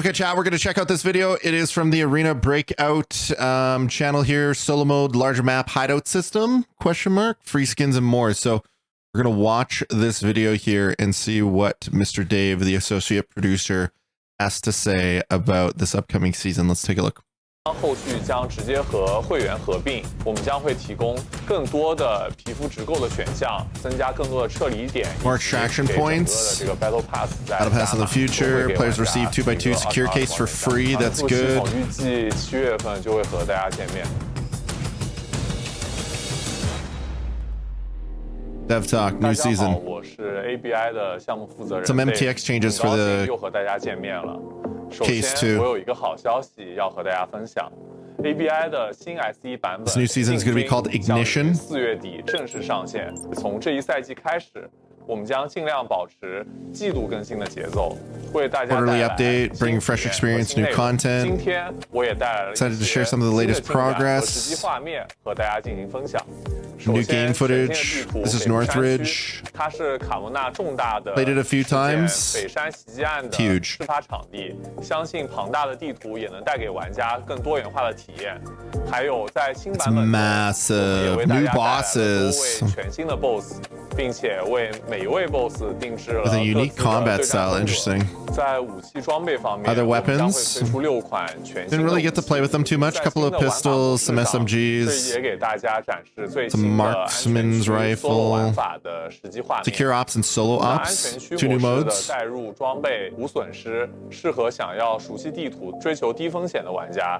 Okay, chat, we're going to check out this video. It is from the Arena Breakout channel here. Solo mode, larger map, hideout system, question mark, free skins and more. So we're going to watch this video here and see what Mr. Dave, the associate producer, has to say about this upcoming season. Let's take a look. 后续将直接和会员合并，我们将会提供更多的皮肤直购的选项，增加更多的撤离点。More extraction points. Battle Pass in the future. Players receive 2x2 secure case for free. That's good. 预计7月份就会和大家见面。Dev Talk, new season. 我是 ABI 的项目负责人。Some MTX changes for the 又和大家见面了。首 Case 先， 2. 我有一个好消息要和大家分享。ABI 的新 SE 版本 This new season is going to be called Ignition. 4月底正式上线。从这一赛季开始，我们将尽量保持季度更新的节奏，为大家带 Quarterly 来 update, bringing fresh experience, new content. 今天我也带来了 Excited to share some of the latest progress. 实际画面和大家进行分享。 New game footage. This is Northridge. 它是卡莫纳重大的 Played it a few times. 北山袭击案的 Huge. 事发场地，相信庞大的地图也能带给玩家更多元化的体验。还有在新版本中， Massive 也为大 new 家带来了多 bosses. 位全新的 BOSS， 并且为每一位 BOSS 定制了 With a unique 各自的 combat 对战 style. 风格 Interesting. 在武器装备方面， Other 我们将会 weapons? 推出6款全新 Didn't 的 really get to play with them too much. 在 Couple 新 of 的玩法 pistols, some 模式上 SMGs. 这也给大家展示最 Some 新的安全 marksman's 区 rifle. solo 玩法的实际画面。 Secure Ops and Solo 安 Ops. 全区 Two new 模式的 modes. 带入装备无损失，适合想要熟悉地图、追求低风险的玩家。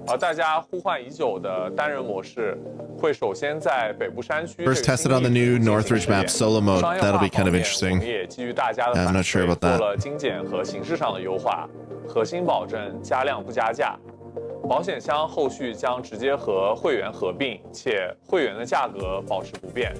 而大家呼唤已久的单人模式，会首先在北部山区 First tested on the new Northridge map solo mode. That'll be kind of interesting. 我们也基于大家的 I'm 反 not sure 馈 about 做 that. 了精简和形式上的优化，核心保证加量不加价。保险箱后续将直接和会员合并，且会员的价格保持不变。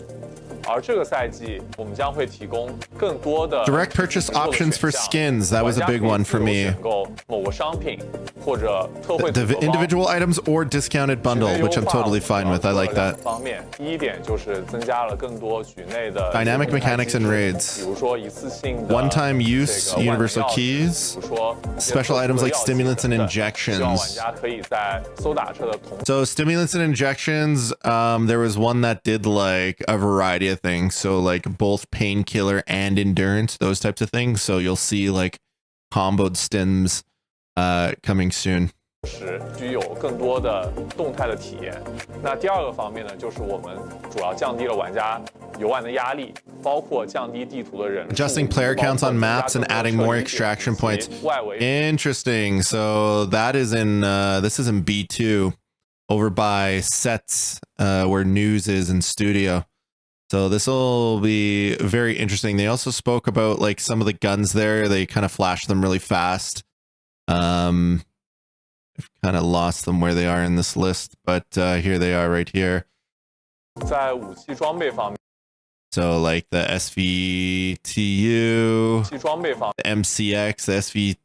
而这个赛季，我们将会提供更多的 Direct purchase options for skins. That was a big one for me. 选购某个商品或者特惠 The 组合包 individual items or discounted bundle, which I'm totally fine with. I like that. 方面，第一点就是增加了更多局内的 Dynamic mechanics and 比 raids. 如说一次性的 One-time use 这个 universal 万能钥匙 keys. 比如说 Special items like stimulants and 希望 injections. 玩家可以在搜打车的同 So stimulants and injections, there was one that did like a variety of things. So like both painkiller and endurance, those types of things. So you'll see like comboed stims coming soon. 时具有更多的动态的体验。那第二个方面呢，就是我们主要降低了玩家游玩的压力，包括降低地图的人数 Adjusting player counts on maps and adding more extraction points. 外围 Interesting. So that is in this is in B2 over by sets where news is in studio. So this will be very interesting. They also spoke about like some of the guns there. They kind of flashed them really fast. I've kind of lost them where they are in this list, but here they are right here. 在武器装备方面， So like the SVTU, 武器装备方 the MCX, the 面，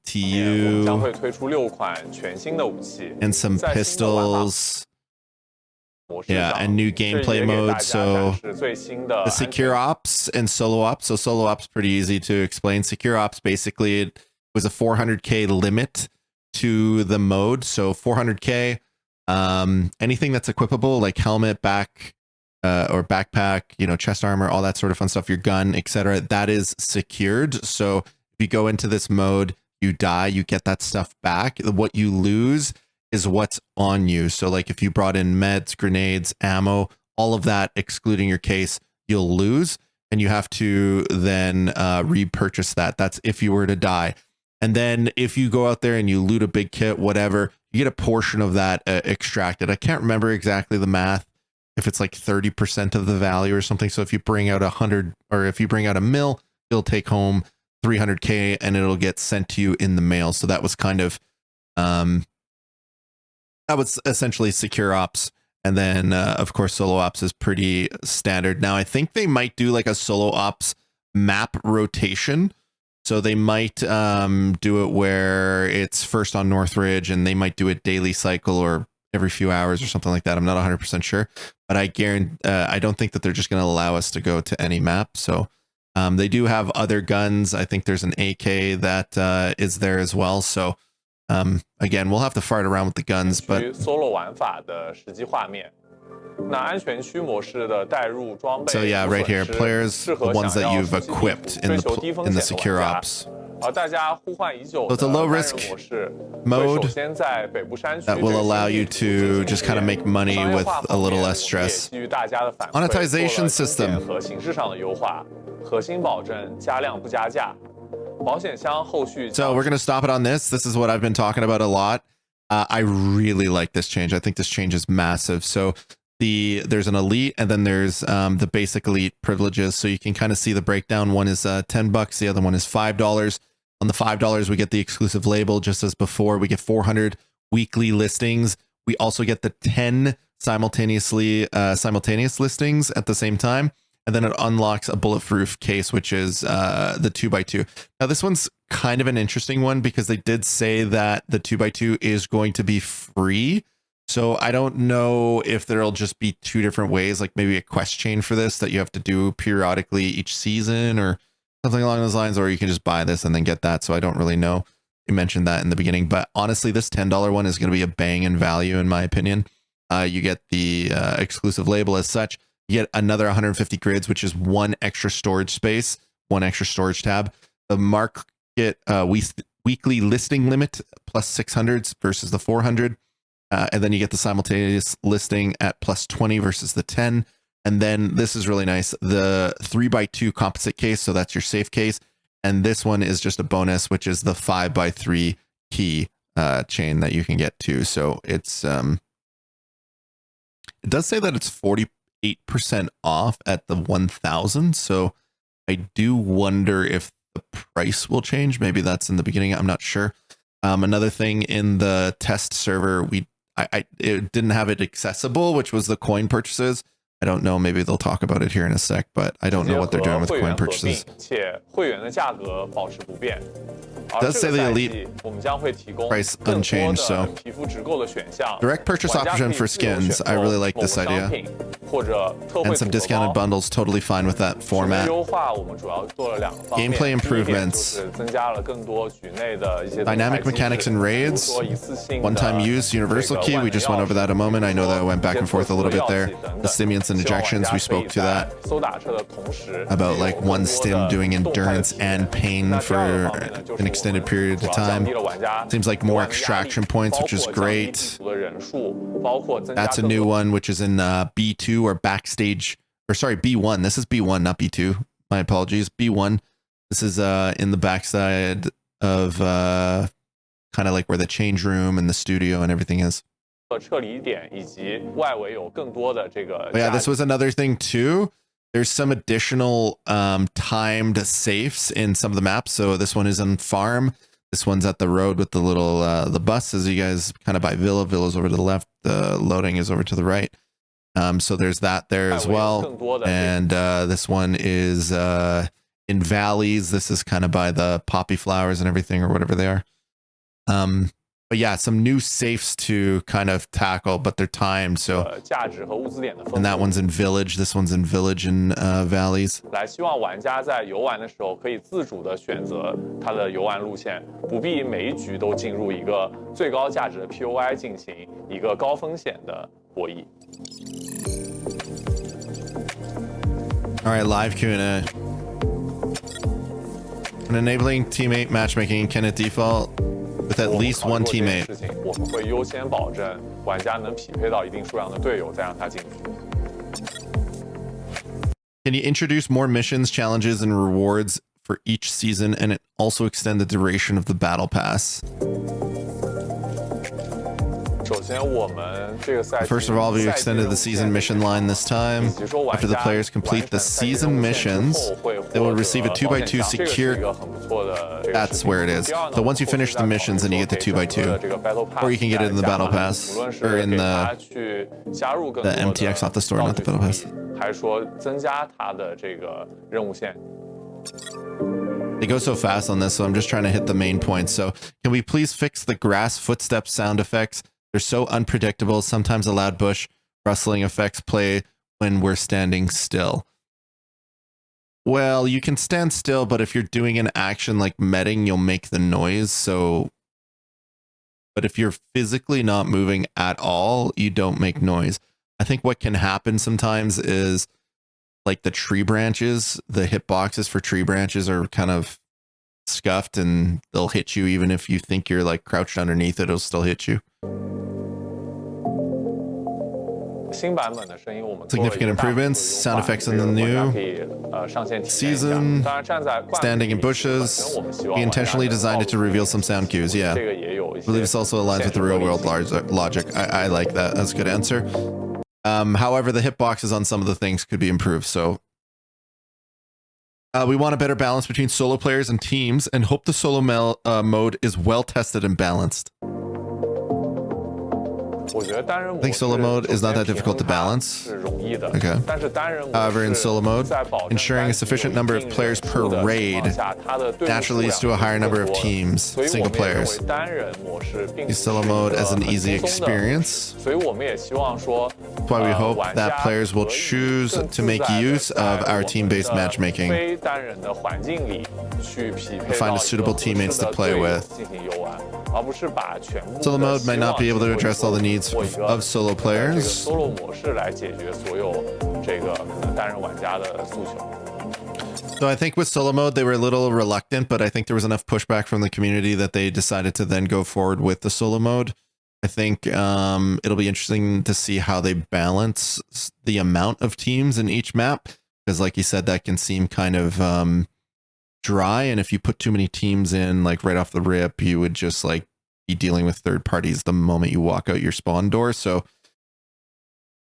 我们将 SVTU, 会推出6款全新的武器。 and some 在新的玩法 pistols. 模式 Yeah, 上 and new 这也 gameplay 给大 modes. 家 So 展示最新的 the secure ops and solo ops. So solo ops pretty easy to explain. Secure ops basically it was a 400k limit to the mode. So 400k, anything that's equipable like helmet, back or backpack, you know, chest armor, all that sort of fun stuff, your gun, etc. That is secured. So if you go into this mode, you die, you get that stuff back. What you lose is what's on you. So like if you brought in meds, grenades, ammo, all of that, excluding your case, you'll lose. And you have to then repurchase that. That's if you were to die. And then if you go out there and you loot a big kit, whatever, you get a portion of that extracted. I can't remember exactly the math, if it's like 30% of the value or something. So if you bring out 100 or if you bring out a mil, you'll take home 300k and it'll get sent to you in the mail. So that was kind of, that was essentially secure ops. And then of course, solo ops is pretty standard. Now I think they might do like a solo ops map rotation. So they might do it where it's first on Northridge and they might do a daily cycle or every few hours or something like that. I'm not 100% sure, but I guarantee, I don't think that they're just going to allow us to go to any map. So they do have other guns. I think there's an AK that is there as well. So Again, we'll have to fart around with the guns, but solo 玩法的实际画面。那安全区模式的带入装备 so yeah, right here, players, the ones that you've equipped in the secure ops. 而大家呼唤已久 So it's a low risk mode that will allow you to just kind of make money with a little less stress. Monetization system. 和形式上的优化，核心保证加量不加价。保险箱后续 So we're going to stop it on this. This is what I've been talking about a lot. I really like this change. I think this change is massive. So there's an elite, and then there's the basic elite privileges. So you can kind of see the breakdown. One is $10, the other one is $5. On the $5, we get the exclusive label, just as before. We get 400 weekly listings. We also get the 10 simultaneous listings at the same time. And then it unlocks a bulletproof case, which is the 2x2. Now, this one's kind of an interesting one because they did say that the 2x2 is going to be free. So I don't know if there'll just be two different ways, like maybe a quest chain for this that you have to do periodically each season or something along those lines, or you can just buy this and then get that. So I don't really know. You mentioned that in the beginning, but honestly, this $10 one is going to be a bang in value, in my opinion. You get the exclusive label as such. You get another 150 grids, which is one extra storage space, one extra storage tab. The market weekly listing limit plus 600s versus the 400. And then you get the simultaneous listing at plus 20 versus the 10. And then this is really nice, the 3x2 composite case. So that's your safe case. And this one is just a bonus, which is the 5x3 key chain that you can get to. So it's it does say that it's 48% off at the 1000. So I do wonder if the price will change. Maybe that's in the beginning. I'm not sure. Another thing in the test server, it didn't have it accessible, which was the coin purchases. I don't know. Maybe they'll talk about it here in a sec, but I don't know what they're doing with coin purchases. It does say the elite price unchanged, so direct purchase option for skins. I really like this idea. And some discounted bundles, totally fine with that format. Gameplay improvements. Dynamic mechanics and raids. One-time use, universal key. We just went over that a moment. I know that I went back and forth a little bit there. The stimulants and ejections, we spoke to that. About like one stim doing endurance and pain for an extended period of time. Seems like more extraction points, which is great. That's a new one, which is in B2 or backstage, or sorry, B1. This is B1, not B2. My apologies. B1. This is in the backside of kind of like where the change room and the studio and everything is. But yeah, this was another thing too. There's some additional timed safes in some of the maps. So this one is on farm. This one's at the road with the little the bus, as you guys kind of by Villa. Villa's over to the left. The loading is over to the right. So there's that there as well. And this one is in valleys. This is kind of by the poppy flowers and everything, or whatever they are. But yeah, some new safes to kind of tackle, but they're timed. So, and that one's in village. This one's in village and valleys. 希望玩家在游玩的时候可以自主的选择它的游玩路线，不必每一局都进入一个最高价值的 POI 进行一个高风险的博弈。All right, live Q&A. When enabling teammate matchmaking, can it default with at least one teammate? 我们会优先保证玩家能匹配到一定数量的队友，再让他进去。Can you introduce more missions, challenges, and rewards for each season, and it also extend the duration of the battle pass? First of all, we extended the season mission line this time. After the players complete the season missions, they will receive a 2x2 secure. That's where it is. So once you finish the missions, then you get the 2x2. Or you can get it in the battle pass. Or in the MTX off the store, not the battle pass. They go so fast on this, so I'm just trying to hit the main points. So can we please fix the grass footsteps sound effects? They're so unpredictable. Sometimes a loud bush rustling effects play when we're standing still. Well, you can stand still, but if you're doing an action like medding, you'll make the noise. So But if you're physically not moving at all, you don't make noise. I think what can happen sometimes is like the tree branches, the hitboxes for tree branches are kind of scuffed and they'll hit you even if you think you're like crouched underneath it, it'll still hit you. Significant improvements, sound effects in the new season, standing in bushes. We intentionally designed it to reveal some sound cues. Yeah, I believe this also aligns with the real world logic. I like that. That's a good answer. However, the hitboxes on some of the things could be improved. So we want a better balance between solo players and teams and hope the solo mode is well tested and balanced. I think solo mode is not that difficult to balance. Okay. However, in solo mode, ensuring a sufficient number of players per raid naturally leads to a higher number of teams, single players. Use solo mode as an easy experience. That's why we hope that players will choose to make use of our team-based matchmaking to find a suitable teammates to play with. Solo mode might not be able to address all the needs of solo players. So I think with solo mode, they were a little reluctant, but I think there was enough pushback from the community that they decided to then go forward with the solo mode. I think it'll be interesting to see how they balance the amount of teams in each map, because like you said, that can seem kind of dry, and if you put too many teams in like right off the rip, you would just like be dealing with third parties the moment you walk out your spawn door. So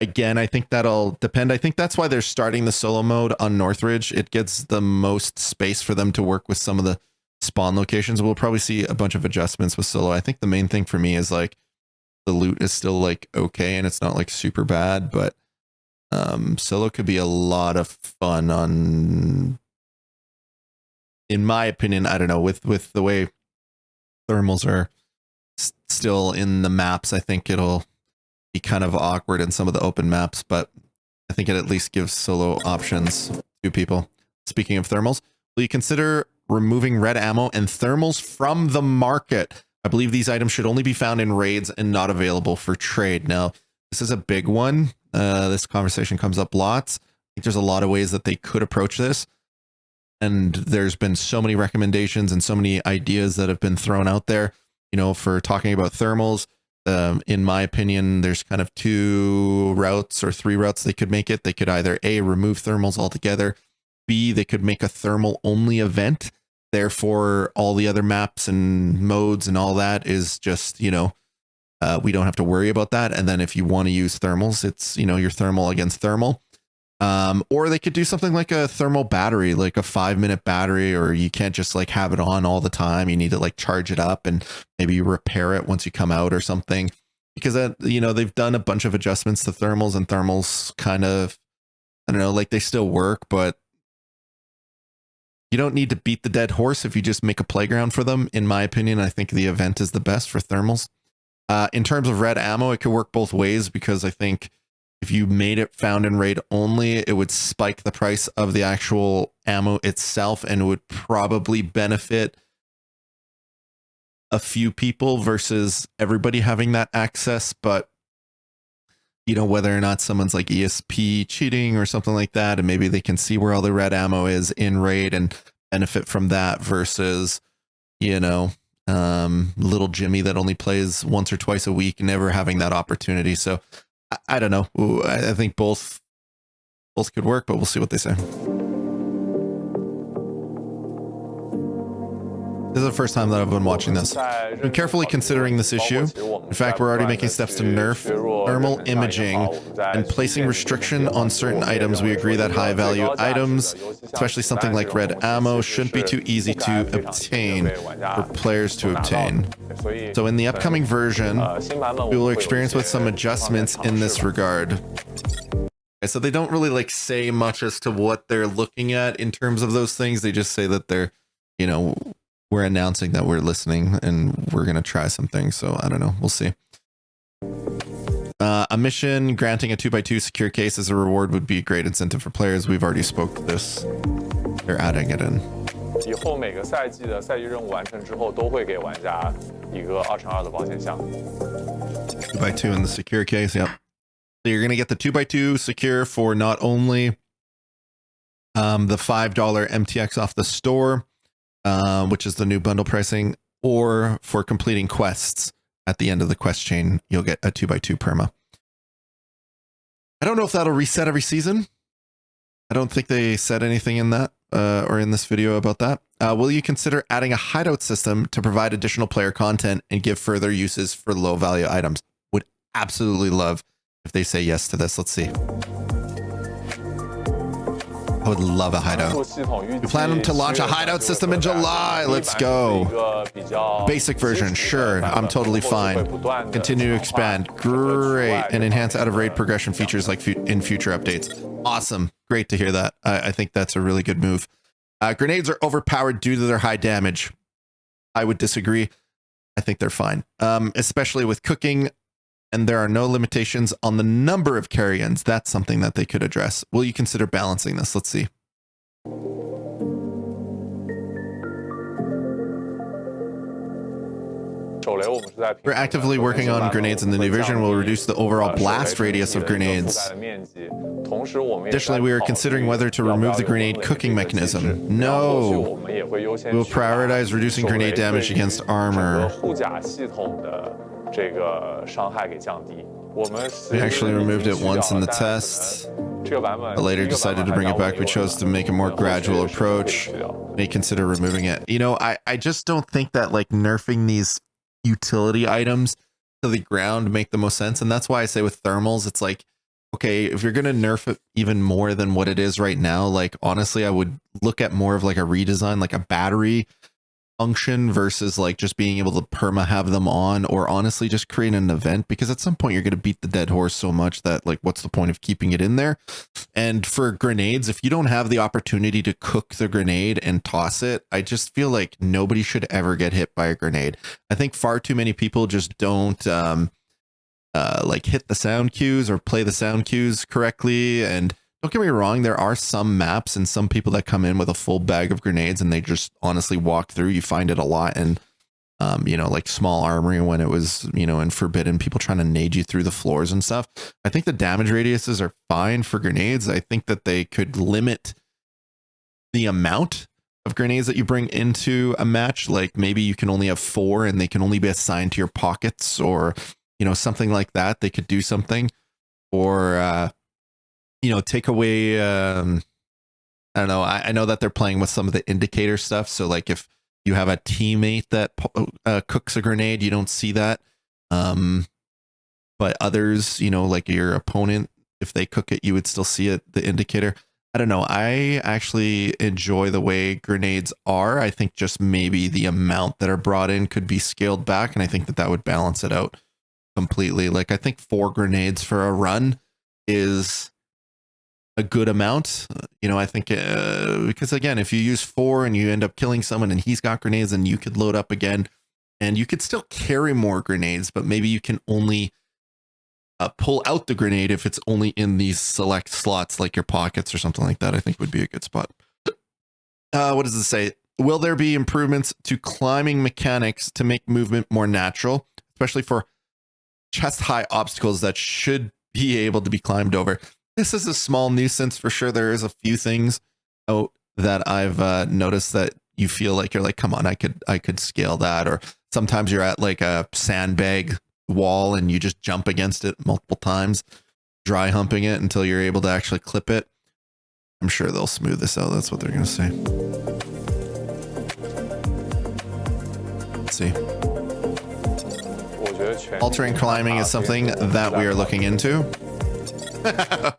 again, I think that'll depend. I think that's why they're starting the solo mode on Northridge. It gets the most space for them to work with some of the spawn locations. We'll probably see a bunch of adjustments with solo. I think the main thing for me is like the loot is still like okay and it's not like super bad, but solo could be a lot of fun on, in my opinion. I don't know, with the way thermals are still in the maps, I think it'll be kind of awkward in some of the open maps, but I think it at least gives solo options to people. Speaking of thermals, will you consider removing red ammo and thermals from the market? I believe these items should only be found in raids and not available for trade. Now, this is a big one. This conversation comes up lots. I think there's a lot of ways that they could approach this. And there's been so many recommendations and so many ideas that have been thrown out there, you know, for talking about thermals. In my opinion, there's kind of 2 routes or 3 routes they could make it. They could either A, remove thermals altogether. B, they could make a thermal only event. Therefore, all the other maps and modes and all that is just, you know, we don't have to worry about that. And then if you want to use thermals, it's, you know, your thermal against thermal. Or they could do something like a thermal battery, like a 5-minute battery, or you can't just like have it on all the time. You need to like charge it up and maybe you repair it once you come out or something, because you know, they've done a bunch of adjustments to thermals, and thermals kind of, I don't know, like they still work, but you don't need to beat the dead horse if you just make a playground for them. In my opinion, I think the event is the best for thermals. In terms of red ammo, it could work both ways, because I think if you made it found in raid only, it would spike the price of the actual ammo itself and would probably benefit a few people versus everybody having that access. But, you know, whether or not someone's like ESP cheating or something like that, and maybe they can see where all the red ammo is in raid and benefit from that versus, you know, little Jimmy that only plays once or twice a week, never having that opportunity. So I don't know. I think both could work, but we'll see what they say. This is the first time that I've been watching this. I've been carefully considering this issue. In fact, we're already making steps to nerf thermal imaging and placing restriction on certain items. We agree that high value items, especially something like red ammo, shouldn't be too easy to obtain for players to obtain. So in the upcoming version, we will experience with some adjustments in this regard. Okay, so they don't really like say much as to what they're looking at in terms of those things. They just say that they're, you know, we're announcing that we're listening and we're going to try some things. So I don't know. We'll see. A mission granting a 2x2 secure case as a reward would be a great incentive for players. We've already spoke to this. They're adding it in. 以后每个赛季的赛季任务完成之后，都会给玩家一个2×2的保险箱。2x2 in the secure case, yep. So you're gonna get the 2x2 secure for not only the $5 MTX off the store, which is the new bundle pricing, or for completing quests at the end of the quest chain, you'll get a 2x2 perma. I don't know if that'll reset every season. I don't think they said anything in that or in this video about that. Will you consider adding a hideout system to provide additional player content and give further uses for low value items? Would absolutely love if they say yes to this. Let's see. I would love a hideout. We plan to launch a hideout system in July. Let's go. Basic version, sure. I'm totally fine. Continue to expand. Great. And enhance out of raid progression features like in future updates. Awesome. Great to hear that. I think that's a really good move. Grenades are overpowered due to their high damage. I would disagree. I think they're fine. Especially with cooking. And there are no limitations on the number of carry-ins. That's something that they could address. Will you consider balancing this? Let's see. We're actively working on grenades in the new version. Will reduce the overall blast radius of grenades. Additionally, we are considering whether to remove the grenade cooking mechanism. No. We'll prioritize reducing grenade damage against armor. We actually removed it once in the test, but later decided to bring it back. We chose to make a more gradual approach. May consider removing it. You know, I just don't think that like nerfing these utility items to the ground make the most sense. And that's why I say with thermals, it's like, okay, if you're going to nerf it even more than what it is right now, like honestly, I would look at more of like a redesign, like a battery function versus like just being able to perma have them on, or honestly just create an event, because at some point you're going to beat the dead horse so much that like what's the point of keeping it in there. And for grenades, if you don't have the opportunity to cook the grenade and toss it, I just feel like nobody should ever get hit by a grenade. I think far too many people just don't like hit the sound cues or play the sound cues correctly. And don't get me wrong, there are some maps and some people that come in with a full bag of grenades and they just honestly walk through. You find it a lot in, you know, like small armory when it was, you know, in Forbidden, people trying to nade you through the floors and stuff. I think the damage radiuses are fine for grenades. I think that they could limit the amount of grenades that you bring into a match. Like maybe you can only have 4 and they can only be assigned to your pockets, or, you know, something like that. They could do something, or, you know, take away, I don't know. I know that they're playing with some of the indicator stuff. So like if you have a teammate that cooks a grenade, you don't see that. But others, you know, like your opponent, if they cook it, you would still see it, the indicator. I don't know. I actually enjoy the way grenades are. I think just maybe the amount that are brought in could be scaled back. And I think that that would balance it out completely. Like I think 4 grenades for a run is a good amount, you know. I think because again, if you use 4 and you end up killing someone and he's got grenades, and you could load up again and you could still carry more grenades, but maybe you can only pull out the grenade if it's only in these select slots like your pockets or something like that. I think would be a good spot. What does it say? Will there be improvements to climbing mechanics to make movement more natural, especially for chest high obstacles that should be able to be climbed over? This is a small nuisance for sure. There is a few things that I've noticed that you feel like you're like, come on, I could scale that. Or sometimes you're at like a sandbag wall and you just jump against it multiple times, dry humping it until you're able to actually clip it. I'm sure they'll smooth this out. That's what they're going to say. Let's see. Altering climbing is something that we are looking into.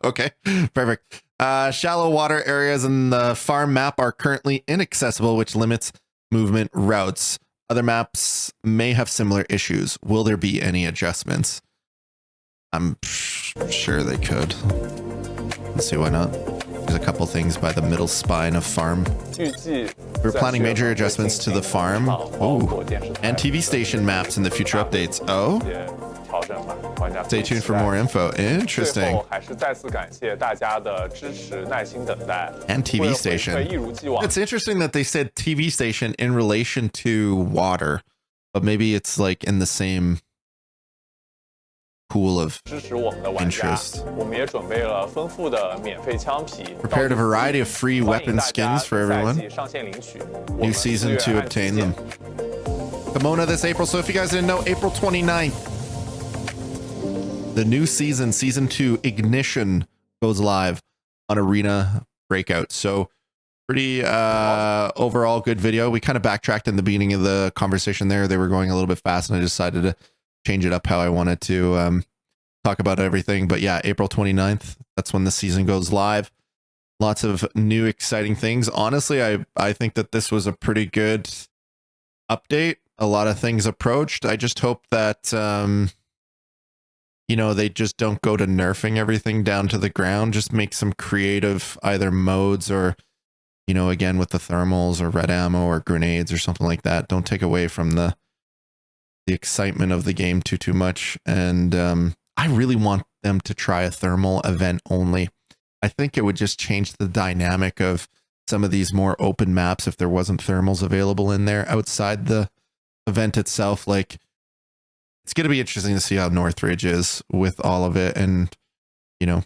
Okay, perfect. Shallow water areas in the farm map are currently inaccessible, which limits movement routes. Other maps may have similar issues. Will there be any adjustments? I'm sure they could. Let's see, why not? There's a couple things by the middle spine of farm. We're planning major adjustments to the farm. Oh, and TV station maps in the future updates. Oh, 家所 Stay 以期 tuned for 待。 more info. 最 Interesting. 后还是再次感谢大家的支持、耐心等待。 And TV 为了回馈 station. 一如既往。 It's interesting that they said TV station in relation to water, but maybe it's like in the same pool of 支持我们的玩家， interest. 我们也准备了丰富的免费枪皮， Prepared a variety of free 欢迎 weapon 大家 skins for 在 everyone. 赛季上线领取。我 New 们4 season 月 to 2日 obtain 见 them. Pomona this April. So if you guys didn't know, April 29th, the new season, season 2 Ignition goes live on Arena Breakout. So pretty overall good video. We kind of backtracked in the beginning of the conversation there. They were going a little bit fast and I decided to change it up how I wanted to talk about everything. But yeah, April 29th, that's when the season goes live. Lots of new exciting things. Honestly, I think that this was a pretty good update. A lot of things approached. I just hope that you know, they just don't go to nerfing everything down to the ground. Just make some creative either modes or, you know, again with the thermals or red ammo or grenades or something like that. Don't take away from the excitement of the game too much. And I really want them to try a thermal event only. I think it would just change the dynamic of some of these more open maps if there wasn't thermals available in there outside the event itself. Like, it's going to be interesting to see how Northridge is with all of it and, you know,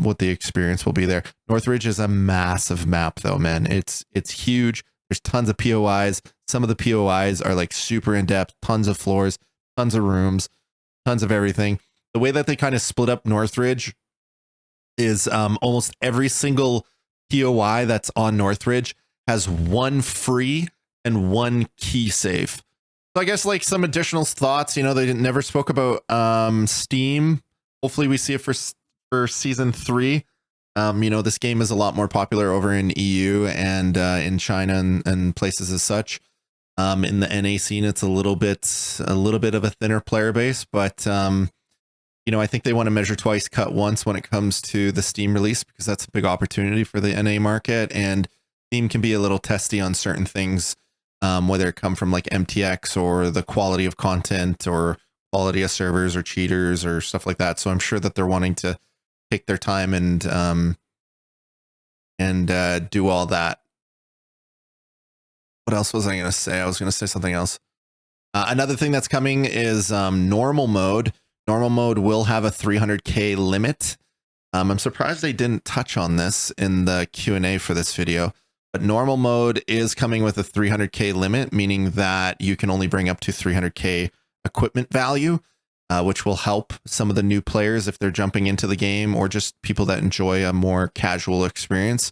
what the experience will be there. Northridge is a massive map though, man. It's huge. There's tons of POIs. Some of the POIs are like super in depth, tons of floors, tons of rooms, tons of everything. The way that they kind of split up Northridge is almost every single POI that's on Northridge has one free and one key save. So I guess like some additional thoughts, you know, they never spoke about Steam. Hopefully we see it for season 3. You know, this game is a lot more popular over in EU and in China and places as such. In the NA scene, it's a little bit of a thinner player base, but you know, I think they want to measure twice, cut once when it comes to the Steam release, because that's a big opportunity for the NA market. And Steam can be a little testy on certain things, whether it come from like MTX or the quality of content or quality of servers or cheaters or stuff like that. So I'm sure that they're wanting to take their time and do all that. What else was I going to say? I was going to say something else. Another thing that's coming is normal mode. Normal mode will have a 300k limit. I'm surprised they didn't touch on this in the Q&A for this video, but normal mode is coming with a 300k limit, meaning that you can only bring up to 300k equipment value, which will help some of the new players if they're jumping into the game, or just people that enjoy a more casual experience.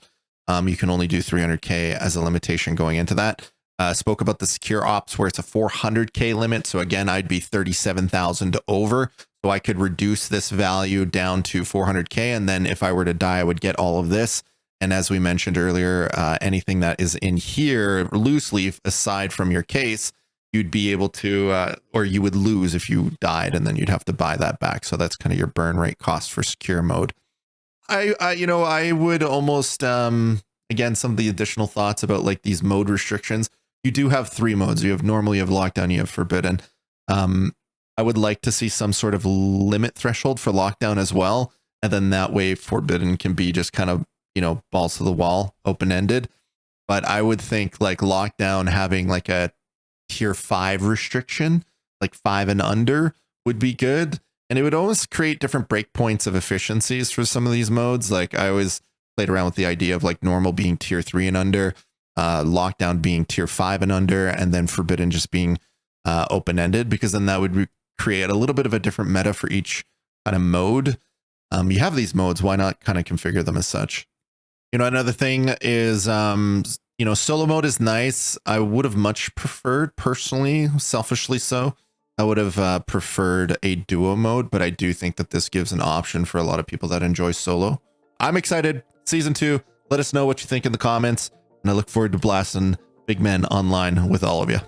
You can only do 300k as a limitation going into that. Spoke about the secure ops where it's a 400k limit. So again, I'd be 37,000 over. So I could reduce this value down to 400k. And then if I were to die, I would get all of this. And as we mentioned earlier, anything that is in here loose leaf, aside from your case, you'd be able to, or you would lose if you died, and then you'd have to buy that back. So that's kind of your burn rate cost for secure mode. You know, I would almost, again, some of the additional thoughts about like these mode restrictions. You do have 3 modes. You have normal, you have lockdown, you have forbidden. I would like to see some sort of limit threshold for lockdown as well. And then that way forbidden can be just kind of, you know, balls to the wall, open-ended. But I would think like lockdown having like a tier 5 restriction, like 5 and under, would be good. And it would almost create different breakpoints of efficiencies for some of these modes. Like I always played around with the idea of like normal being tier 3 and under, lockdown being tier 5 and under, and then forbidden just being open-ended, because then that would create a little bit of a different meta for each kind of mode. You have these modes, why not kind of configure them as such? You know, another thing is, you know, solo mode is nice. I would have much preferred, personally, selfishly so, I would have preferred a duo mode, but I do think that this gives an option for a lot of people that enjoy solo. I'm excited. Season 2, let us know what you think in the comments, and I look forward to blasting Big Men online with all of you.